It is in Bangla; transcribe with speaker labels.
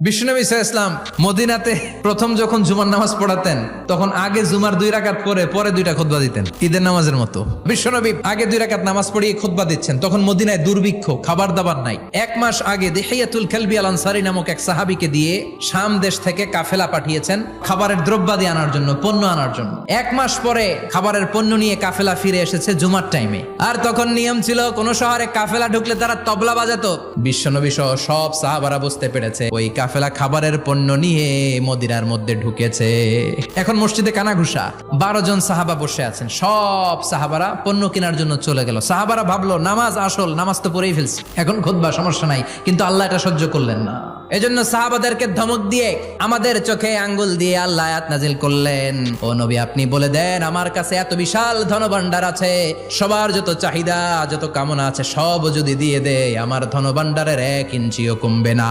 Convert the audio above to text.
Speaker 1: বিশ্বনবী সাল্লাল্লাহু আলাইহি ওয়াসাল্লাম মদিনাতে প্রথম যখন জুমার নামাজ পড়াতেন তখন আগে জুমার 2 রাকাত পরে 2টা খুতবা দিতেন, ঈদের নামাজের মতো। বিশ্বনবী আগে 2 রাকাত নামাজ পড়িয়ে খুতবা দিচ্ছেন, তখন মদিনায় দুর্ভিক্ষ, খাবার দাবার নাই। 1 মাস আগে দিহিয়াতুল কালবি আল আনসারী নামক এক সাহাবীকে দিয়ে শাম দেশ থেকে কাফেলা পাঠিয়েছেন খাবারের দ্রব্যাদি আনার জন্য, পণ্য আনার জন্য। 1 মাস পরে খাবারের পণ্য নিয়ে কাফেলা ফিরে এসেছে জুমার টাইমে। আর তখন নিয়ম ছিল কোন শহরে কাফেলা ঢুকলে তারা তবলা বাজাতো। বিশ্বনবী সহ সব সাহাবারা বুঝতে পেরেছে ওই কাফেলা খাবারের পণ্য নিয়ে মদিনার মধ্যে ঢুকেছে। এখন মসজিদে কানাঘুষা, 12 জন সাহাবা বসে আছেন, সব সাহাবারা পণ্য কেনার জন্য চলে গেল। সাহাবারা ভাবলো নামাজ আসল, নামাজ তো পড়েই ফেলছি, এখন খুতবা সমস্যা নাই, কিন্তু আল্লাহ এটা সহ্য করলেন না। এজন্য সাহাবাদেরকে ধমক দিয়ে আমাদের চোখে আঙ্গুল দিয়ে আল্লাহ আয়াত নাজিল করলেন, ও নবী আপনি বলে দেন আমার কাছে এত বিশাল ধনভাণ্ডার আছে, সবার যত চাহিদা যত কামনা আছে সব যদি দিয়ে দেয় আমার ধনভাণ্ডারের 1 ইঞ্চিও কমবে না।